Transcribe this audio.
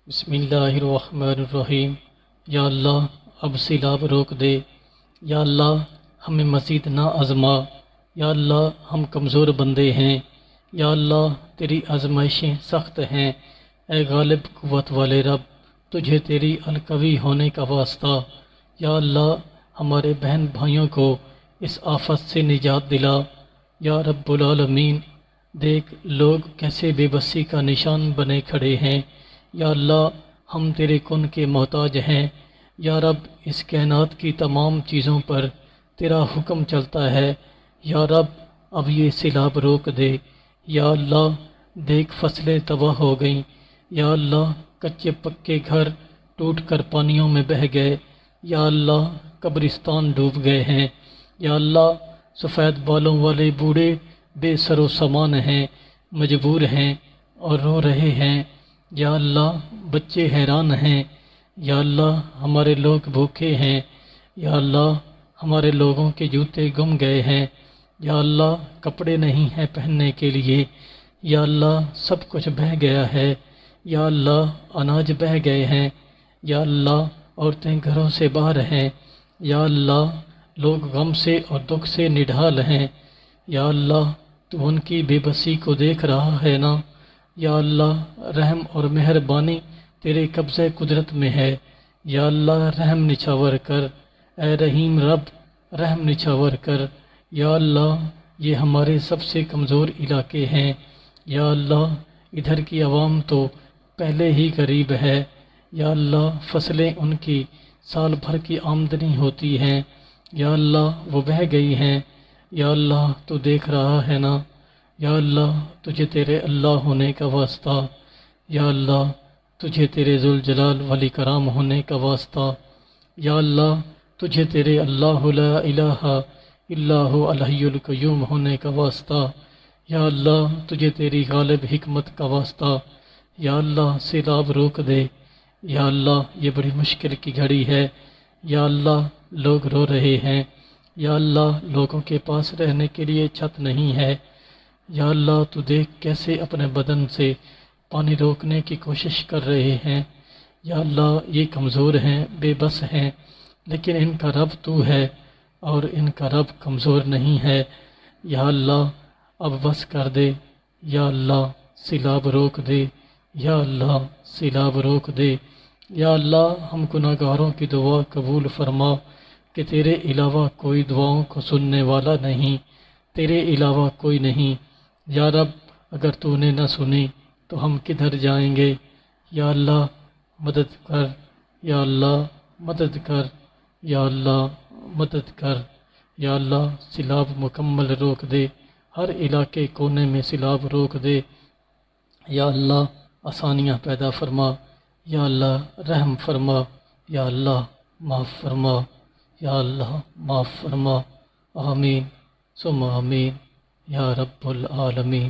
بسم اللہ الرحمن الرحیم۔ یا اللہ اب سیلاب روک دے۔ یا اللہ ہمیں مزید نہ آزما۔ یا اللہ ہم کمزور بندے ہیں۔ یا اللہ تیری آزمائشیں سخت ہیں۔ اے غالب قوت والے رب، تجھے تیری القوی ہونے کا واسطہ۔ یا اللہ ہمارے بہن بھائیوں کو اس آفت سے نجات دلا۔ یا رب العالمین، دیکھ لوگ کیسے بے بسی کا نشان بنے کھڑے ہیں۔ یا اللہ ہم تیرے کن کے محتاج ہیں۔ یا رب اس کائنات کی تمام چیزوں پر تیرا حکم چلتا ہے۔ یا رب اب یہ سیلاب روک دے۔ یا اللہ دیکھ فصلیں تباہ ہو گئیں۔ یا اللہ کچے پکے گھر ٹوٹ کر پانیوں میں بہہ گئے۔ یا اللہ قبرستان ڈوب گئے ہیں۔ یا اللہ سفید بالوں والے بوڑھے بے سر و سامان ہیں، مجبور ہیں اور رو رہے ہیں۔ یا اللہ بچے حیران ہیں۔ یا اللہ ہمارے لوگ بھوکے ہیں۔ یا اللہ ہمارے لوگوں کے جوتے گم گئے ہیں۔ یا اللہ کپڑے نہیں ہیں پہننے کے لیے۔ یا اللہ سب کچھ بہہ گیا ہے۔ یا اللہ اناج بہہ گئے ہیں۔ یا اللہ عورتیں گھروں سے باہر ہیں۔ یا اللہ لوگ غم سے اور دکھ سے نڈھال ہیں۔ یا اللہ تو ان کی بے بسی کو دیکھ رہا ہے نا۔ یا اللہ رحم اور مہربانی تیرے قبضۂ قدرت میں ہے۔ یا اللہ رحم نچھاور کر۔ اے رحیم رب رحم نچھاور کر۔ یا اللہ یہ ہمارے سب سے کمزور علاقے ہیں۔ یا اللہ ادھر کی عوام تو پہلے ہی غریب ہے۔ یا اللہ فصلیں ان کی سال بھر کی آمدنی ہوتی ہیں۔ یا اللہ وہ بہہ گئی ہیں۔ یا اللہ تو دیکھ رہا ہے نا۔ یا اللہ تجھے تیرے اللہ ہونے کا واسطہ۔ یا اللہ تجھے تیرے ذوالجلال والاکرام ہونے کا واسطہ۔ یا اللہ تجھے تیرے اللہ لا الہ الا هو الحی القیوم ہونے کا واسطہ۔ یا اللہ تجھے تیری غالب حکمت کا واسطہ۔ یا اللہ سیلاب روک دے۔ یا اللہ یہ بڑی مشکل کی گھڑی ہے۔ یا اللہ لوگ رو رہے ہیں۔ یا اللہ لوگوں کے پاس رہنے کے لیے چھت نہیں ہے۔ یا اللہ تو دیکھ کیسے اپنے بدن سے پانی روکنے کی کوشش کر رہے ہیں۔ یا اللہ یہ کمزور ہیں، بے بس ہیں، لیکن ان کا رب تو ہے اور ان کا رب کمزور نہیں ہے۔ یا اللہ اب بس کر دے۔ یا اللہ سیلاب روک دے۔ یا اللہ سیلاب روک دے۔ یا اللہ ہم گناہگاروں کی دعا قبول فرما کہ تیرے علاوہ کوئی دعاؤں کو سننے والا نہیں، تیرے علاوہ کوئی نہیں۔ یا رب اگر تو نے نہ سنی تو ہم کدھر جائیں گے؟ یا اللہ مدد کر۔ یا اللہ مدد کر۔ یا اللہ مدد کر۔ یا اللہ سیلاب مکمل روک دے۔ ہر علاقے کونے میں سیلاب روک دے۔ یا اللہ آسانیاں پیدا فرما۔ یا اللہ رحم فرما۔ یا اللہ معاف فرما۔ یا اللہ معاف فرما۔ آمین ثم آمین یا رب العالمین۔